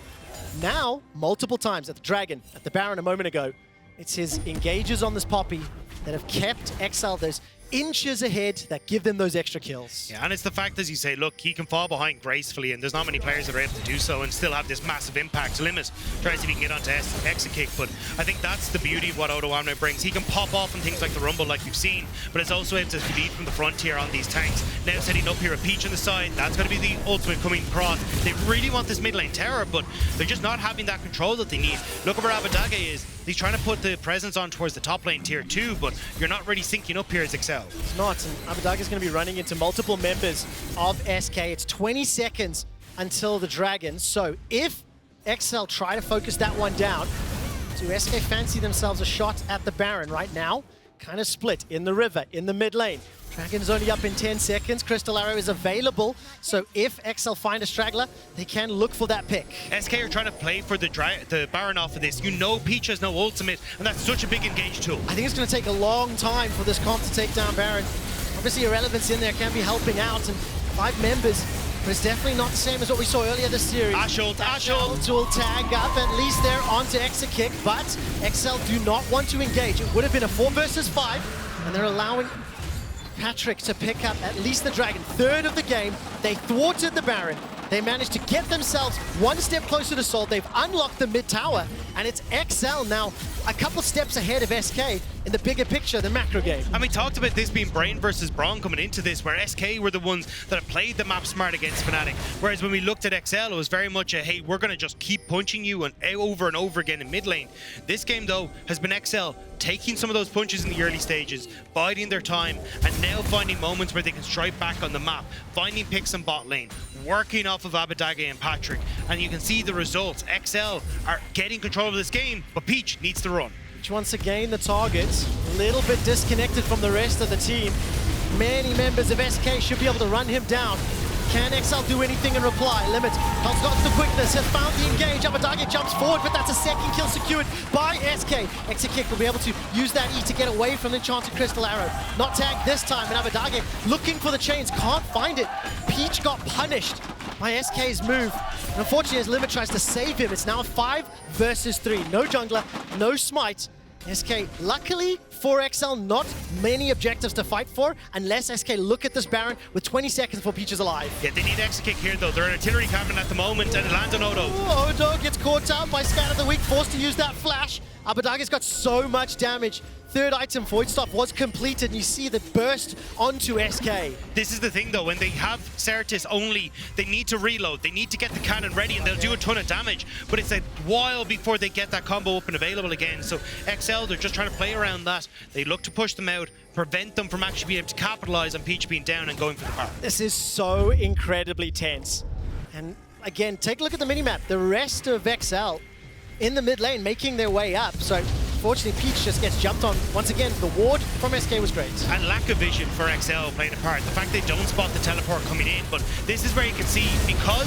Speaker 3: Now, multiple times at the Dragon, at the Baron a moment ago, it's his engages on this Poppy that have kept EXCEL those inches ahead that give them those extra kills.
Speaker 4: Yeah, and it's the fact, as you say, look, he can fall behind gracefully, and there's not many players that are able to do so and still have this massive impact. Limit tries if he can get onto Exakick, but I think that's the beauty of what Odoamne brings. He can pop off on things like the Rumble, like you've seen, but it's also able to lead from the frontier on these tanks. Now setting up here a Peach on the side, that's going to be the ultimate coming across. They really want this mid lane tower, but they're just not having that control that they need. Look at where Abbedagge is. He's trying to put the presence on towards the top lane tier 2, but you're not really syncing up here as EXCEL.
Speaker 3: It's not, and Abbedagge is going to be running into multiple members of SK. It's 20 seconds until the Dragon, so if EXCEL try to focus that one down, do SK fancy themselves a shot at the Baron right now? Kind of split in the river, in the mid lane. Dragon's only up in 10 seconds. Crystal Arrow is available, so if EXCEL find a straggler, they can look for that pick.
Speaker 4: SK are trying to play for the Baron off of this. You know Peach has no ultimate, and that's such a big engage tool.
Speaker 3: I think it's going to take a long time for this comp to take down Baron. Obviously, Irrelevance in there can be helping out, and 5 members, but it's definitely not the same as what we saw earlier this series.
Speaker 4: Ashe ult
Speaker 3: will tag up, at least they're onto Exakick, but EXCEL do not want to engage. It would have been a 4 versus 5, and they're allowing Patrik to pick up at least the Dragon. 3rd of the game, they thwarted the Baron. They managed to get themselves one step closer to Sol. They've unlocked the mid tower, and it's EXCEL now a couple steps ahead of SK in the bigger picture, the macro game.
Speaker 4: And we talked about this being Brain versus Brawn coming into this, where SK were the ones that have played the map smart against Fnatic. Whereas when we looked at EXCEL, it was very much a, hey, we're going to just keep punching you and over again in mid lane. This game, though, has been EXCEL taking some of those punches in the early stages, biding their time, and now finding moments where they can strike back on the map, finding picks in bot lane, working off of Abbedagge and Patrik, and you can see the results. EXCEL are getting control of this game, but Peach needs to run.
Speaker 3: Peach once again the target, a little bit disconnected from the rest of the team. Many members of SK should be able to run him down. Can EXCEL do anything in reply? Limit has got the quickness, has found the engage. Abbedagge jumps forward, but that's a 2nd kill secured by SK. Exakick will be able to use that E to get away from the Enchanted Crystal Arrow. Not tagged this time, and Abbedagge looking for the chains, can't find it. Peach got punished by SK's move. And unfortunately, as Limit tries to save him, it's now 5 versus 3. No jungler, no smite. SK, luckily for EXCEL, not many objectives to fight for unless SK look at this Baron with 20 seconds before Peach is alive.
Speaker 4: Yeah, they need Exakick here, though. They're an artillery cannon at the moment, and it lands on Odo.
Speaker 3: Ooh, Odo gets caught out by Scan of the Week, forced to use that flash. Abbedagge's got so much damage. 3rd item, Void Stop, was completed, and you see the burst onto SK.
Speaker 4: This is the thing, though. When they have Sertuss only, they need to reload. They need to get the cannon ready, and they'll do a ton of damage. But it's a while before they get that combo up and available again. So EXCEL, they're just trying to play around that. They look to push them out, prevent them from actually being able to capitalize on Peach being down and going for the power.
Speaker 3: This is so incredibly tense. And again, take a look at the minimap. The rest of EXCEL in the mid lane making their way up. So fortunately, Peach just gets jumped on. Once again, the ward from SK was great.
Speaker 4: And lack of vision for EXCEL playing a part. The fact they don't spot the teleport coming in, but this is where you can see, because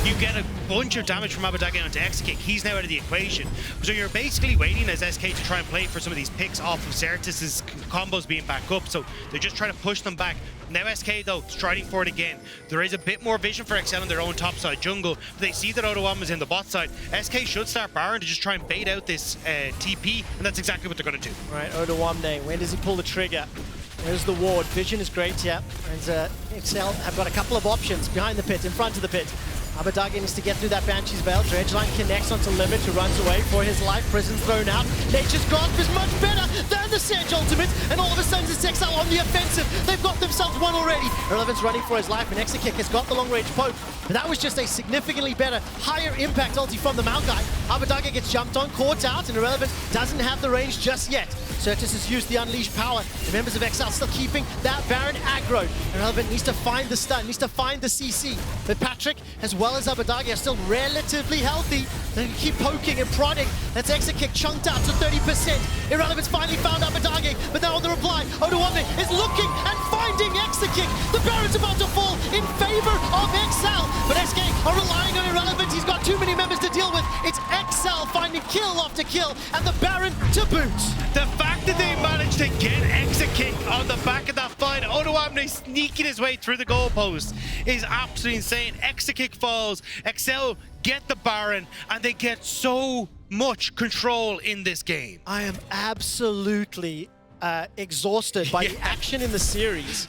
Speaker 4: you get a bunch of damage from Abbedagge onto Exakick. He's now out of the equation. So you're basically waiting as SK to try and play for some of these picks off of Sertuss's combos being back up. So they're just trying to push them back. Now SK though, striding forward again. There is a bit more vision for EXCEL on their own top side jungle. They see that Odoamne is in the bot side. SK should start Baron to just try and bait out this TP, and that's exactly what they're going to do.
Speaker 3: Right, Odoamne, when does he pull the trigger? There's the ward. Vision is great here. And EXCEL have got a couple of options behind the pit, in front of the pit. Abbedagge needs to get through that Banshee's Veil. Dredgeline connects onto Limit, who runs away for his life. Prison's thrown out. Nature's Grasp is much better than the Sedge ultimate. And all of a sudden, it's EXCEL on the offensive. They've got themselves one already. Irrelevant's running for his life, and Exakick has got the long-range poke. But that was just a significantly better, higher impact ulti from the Maokai. Abbedagge gets jumped on, caught out, and Irrelevant doesn't have the range just yet. Sertuss has used the Unleashed power. The members of EXCEL still keeping that Baron aggro. Irrelevant needs to find the stun, needs to find the CC. But Patrik, as well as Abbedagge, are still relatively healthy. They keep poking and prodding. That's Exakick chunked out to 30%. Irrelevant's finally found Abbedagge, but now on the reply, Odoamne is looking and finding Exakick. The Baron's about to fall in favor of EXCEL, but SK are relying on Irrelevant. He's got too many members to deal with. It's EXCEL finding kill after kill, and the Baron to boot.
Speaker 4: The fact that they managed to get Exakick on the back of that fight, Odoamne sneaking his way through the goalpost, is absolutely insane. Exakick falls, EXCEL get the Baron, and they get so much control in this game.
Speaker 3: I am absolutely exhausted by the action in the series,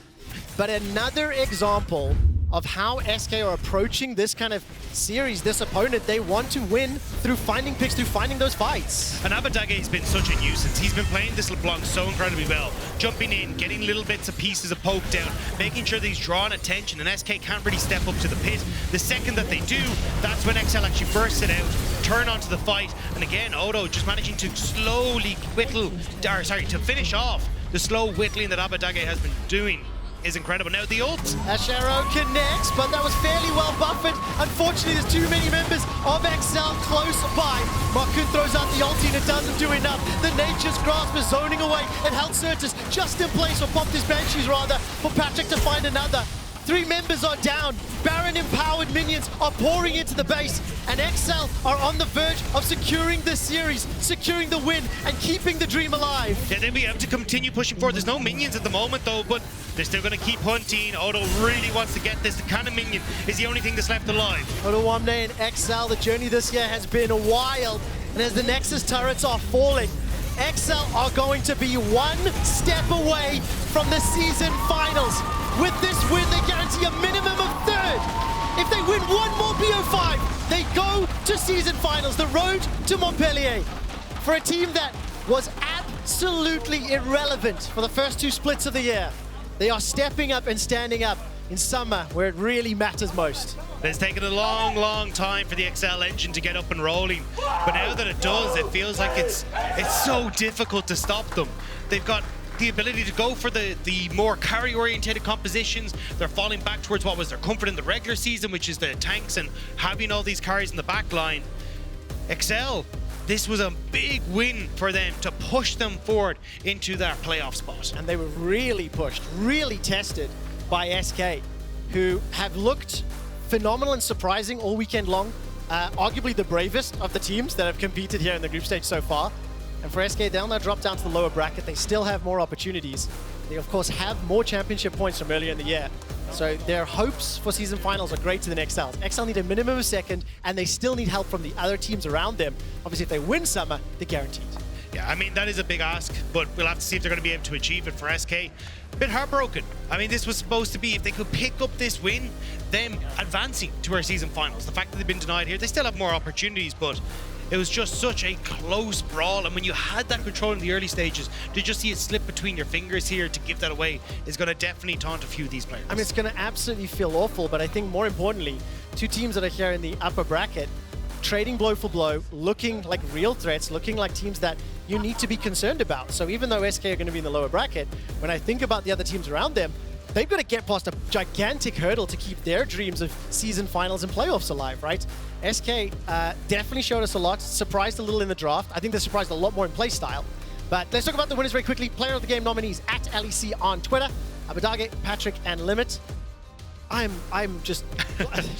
Speaker 3: but another example of how SK are approaching this kind of series, this opponent. They want to win through finding picks, through finding those fights.
Speaker 4: And Abbedagge has been such a nuisance. He's been playing this LeBlanc so incredibly well. Jumping in, getting little bits of pieces of poke down, making sure that he's drawing attention, and SK can't really step up to the pit. The second that they do, that's when EXCEL actually bursts it out, turn onto the fight, and again, Odo just managing to slowly to finish off the slow whittling that Abbedagge has been doing is incredible. Now the ult.
Speaker 3: Ashe connects, but that was fairly well buffered. Unfortunately, there's too many members of EXCEL close by. Markoon throws out the ulti and it doesn't do enough. The Nature's Grasp is zoning away and held Sertuss just in place, or popped his Banshees rather, for Patrik to find another. 3 members are down. Baron-empowered minions are pouring into the base, and EXCEL are on the verge of securing this series, securing the win, and keeping the dream alive.
Speaker 4: Yeah, they'll be able to continue pushing forward. There's no minions at the moment, though, but they're still going to keep hunting. Odo really wants to get this. The cannon minion is the only thing that's left alive.
Speaker 3: Odoamne and EXCEL, the journey this year has been wild, and as the Nexus turrets are falling, EXCEL are going to be one step away from the season finals. With this win, they guarantee a minimum of 3rd. If they win one more BO5, they go to season finals, the road to Montpellier. For a team that was absolutely irrelevant for the first 2 splits of the year, they are stepping up and standing up in summer where it really matters most.
Speaker 4: It's taken a long, long time for the EXCEL engine to get up and rolling, but now that it does, it feels like it's so difficult to stop them. They've got the ability to go for the more carry-orientated compositions. They're falling back towards what was their comfort in the regular season, which is the tanks and having all these carries in the back line. EXCEL, this was a big win for them to push them forward into that playoff spot.
Speaker 3: And they were really pushed, really tested by SK, who have looked phenomenal and surprising all weekend long. Arguably the bravest of the teams that have competed here in the group stage so far. And for SK, they'll now drop down to the lower bracket. They still have more opportunities. They, of course, have more championship points from earlier in the year. So their hopes for season finals are greater than EXCEL's. EXCEL need a minimum of 2nd, and they still need help from the other teams around them. Obviously, if they win summer, they're guaranteed.
Speaker 4: Yeah, I mean, that is a big ask, but we'll have to see if they're going to be able to achieve it for SK. A bit heartbroken. I mean, this was supposed to be, if they could pick up this win, them advancing to our season finals. The fact that they've been denied here, they still have more opportunities, but it was just such a close brawl, and when you had that control in the early stages, to just see it slip between your fingers here to give that away is going to definitely taunt a few of these players.
Speaker 3: I mean, it's going to absolutely feel awful, but I think more importantly, 2 teams that are here in the upper bracket, trading blow for blow, looking like real threats, looking like teams that you need to be concerned about. So even though SK are going to be in the lower bracket, when I think about the other teams around them, they've got to get past a gigantic hurdle to keep their dreams of season finals and playoffs alive, right? SK definitely showed us a lot, surprised a little in the draft. I think they surprised a lot more in play style. But let's talk about the winners very quickly. Player of the game nominees at LEC on Twitter: Abbedagge, Patrik, and Limit. I'm just,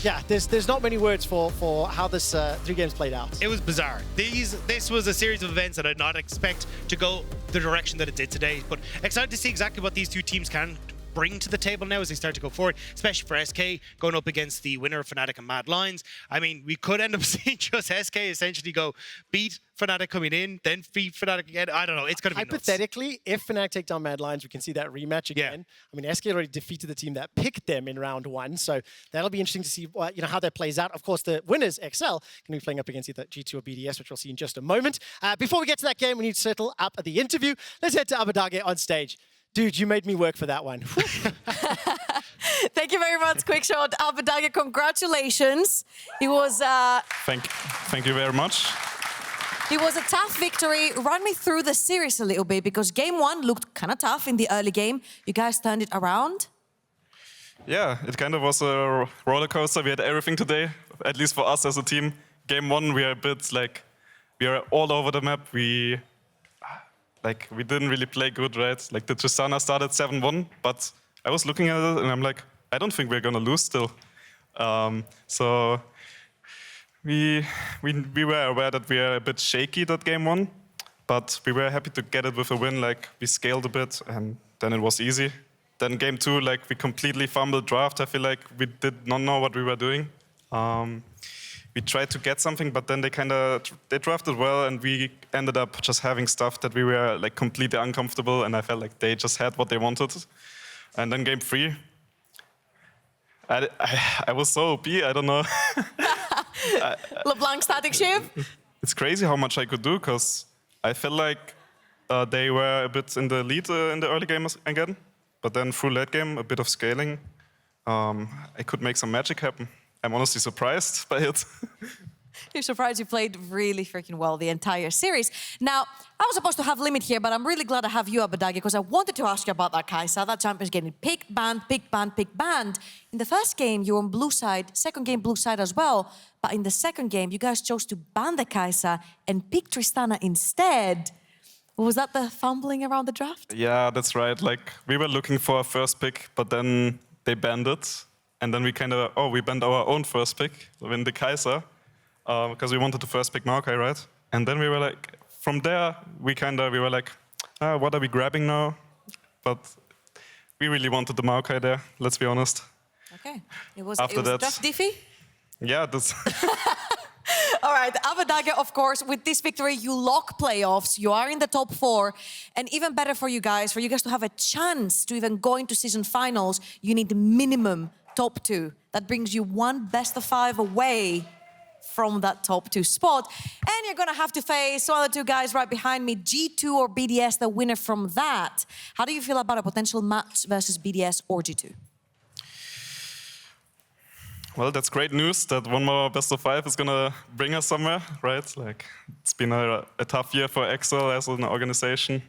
Speaker 3: yeah. There's not many words for how this 3 games played out.
Speaker 4: It was bizarre. This was a series of events that I did not expect to go the direction that it did today. But excited to see exactly what these 2 teams can bring to the table now as they start to go forward, especially for SK going up against the winner of Fnatic and Mad Lions. I mean, we could end up seeing just SK essentially go beat Fnatic coming in, then beat Fnatic again. I don't know. It's going to be
Speaker 3: hypothetically,
Speaker 4: nuts.
Speaker 3: if Fnatic take down Mad Lions, we can see that rematch again. I mean, SK already defeated the team that picked them in round 1, so that'll be interesting to see how that plays out. Of course, the winners, EXCEL, can be playing up against either G2 or BDS, which we'll see in just a moment. Before we get to that game, we need to settle up at the interview. Let's head to Abbedagge on stage. Dude, you made me work for that one.
Speaker 2: Thank you very much, Quickshot. Abbedagge, congratulations. It was...
Speaker 5: Thank you very much.
Speaker 2: It was a tough victory. Run me through the series a little bit, because game 1 looked kind of tough in the early game. You guys turned it around.
Speaker 5: Yeah, it kind of was a roller coaster. We had everything today, at least for us as a team. Game 1, we are a bit like, we are all over the map. We didn't really play good, right? Like the Tristana started 7-1, but I was looking at it and I'm like, I don't think we're gonna lose still. So we were aware that we are a bit shaky that game 1, but we were happy to get it with a win. Like we scaled a bit and then it was easy. Then game 2, like we completely fumbled draft. I feel like we did not know what we were doing. We tried to get something, but then they drafted well, and we ended up just having stuff that we were like completely uncomfortable, and I felt like they just had what they wanted. And then game 3, I was so OP, I don't know.
Speaker 2: LeBlanc static shift.
Speaker 5: It's crazy how much I could do, because I felt like they were a bit in the lead in the early game again, but then through late game, a bit of scaling, I could make some magic happen. I'm honestly surprised by it.
Speaker 2: You're surprised you played really freaking well the entire series. Now, I was supposed to have limit here, but I'm really glad I have you, Abbedagge, because I wanted to ask you about that Kai'Sa. That champion's getting picked, banned, picked, banned, picked, banned. In the first game, you were on blue side, second game, blue side as well. But in the second game, you guys chose to ban the Kai'Sa and pick Tristana instead. Was that the fumbling around the draft?
Speaker 5: Yeah, that's right. Like, we were looking for a first pick, but then they banned it. And then we we banned our own first pick, when the Kai'Sa, because we wanted to first pick Maokai, right? And then we were like, from there, we were like, what are we grabbing now? But we really wanted the Maokai there, let's be honest.
Speaker 2: Okay. It was just diffy?
Speaker 5: Yeah, that's...
Speaker 2: All right, Abbedagge, of course, with this victory, you lock playoffs, you are in the top 4, and even better for you guys to have a chance to even go into season finals, you need the minimum top 2. That brings you 1 best of 5 away from that top 2 spot. And you're gonna have to face one of the 2 guys right behind me, G2 or BDS, the winner from that. How do you feel about a potential match versus BDS or G2?
Speaker 5: Well, that's great news that 1 more best of 5 is gonna bring us somewhere, right? Like, it's been a tough year for EXCEL as an organization,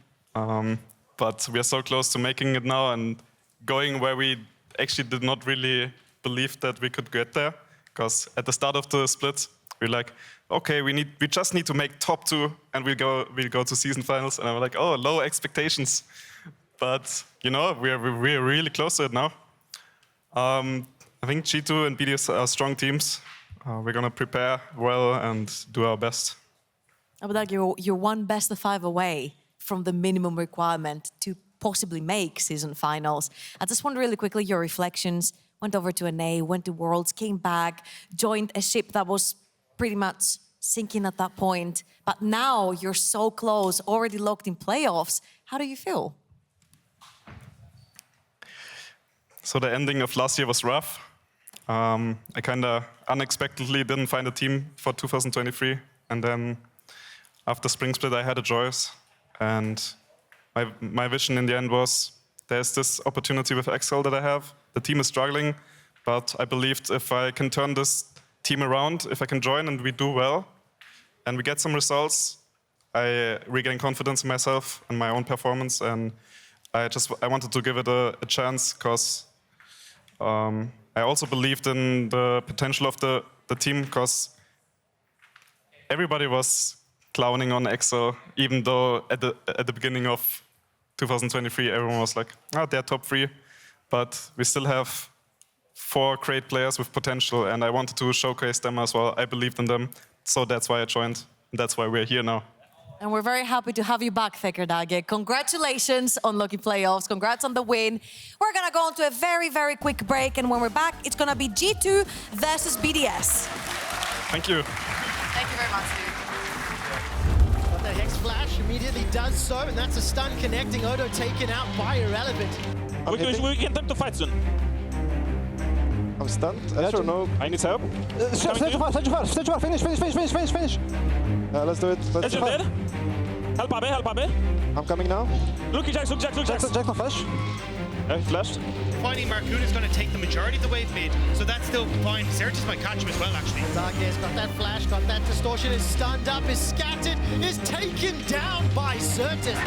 Speaker 5: but we are so close to making it now and going where we actually did not really believe that we could get there, because at the start of the split, we're like, okay, we just need to make top 2 and we'll go to season finals, and I'm like, oh, low expectations, but you know, we're really close to it now. I think G2 and BDS are strong teams. We're gonna prepare well and do our best.
Speaker 2: Abbedagge, you're 1 best of 5 away from the minimum requirement to possibly make season finals. I just want really quickly your reflections. Went over to NA, went to Worlds, came back, joined a ship that was pretty much sinking at that point. But now you're so close, already locked in playoffs. How do you feel?
Speaker 5: So the ending of last year was rough. I kind of unexpectedly didn't find a team for 2023. And then after Spring Split, I had a choice. And my vision in the end was, there's this opportunity with EXCEL that I have. The team is struggling, but I believed if I can turn this team around, if I can join and we do well, and we get some results, I regain confidence in myself and my own performance. And I wanted to give it a chance, because I also believed in the potential of the team, because everybody was clowning on EXCEL, even though at the beginning of 2023 everyone was like, oh, they're top 3, but we still have 4 great players with potential, and I wanted to showcase them as well. I believed in them, so that's why I joined. That's why we're here now.
Speaker 2: And we're very happy to have you back, Abbedagge. Congratulations on lucky playoffs. Congrats on the win. We're gonna go on to a very, very quick break, and when we're back, it's gonna be G2 versus BDS.
Speaker 5: Thank you.
Speaker 2: Thank you very much, dude.
Speaker 3: But the Hex Flash immediately does so, and that's a stun connecting. Odo taken out by Irrelevant.
Speaker 1: We can attempt to fight soon.
Speaker 6: I'm stunned. Ezreal, no.
Speaker 1: I need help.
Speaker 6: Sejuani, finish. Let's do it.
Speaker 1: Ezreal dead. Help Abbe.
Speaker 6: I'm coming now.
Speaker 1: Look Jax.
Speaker 6: Jax no flash.
Speaker 1: Yeah, he flashed.
Speaker 4: Finding Markoon is going to take the majority of the wave mid, so that's still fine. Sertuss might catch him as well, actually.
Speaker 3: Dagda's got that flash, got that distortion, is stunned up, is scattered, is taken down by Sertuss.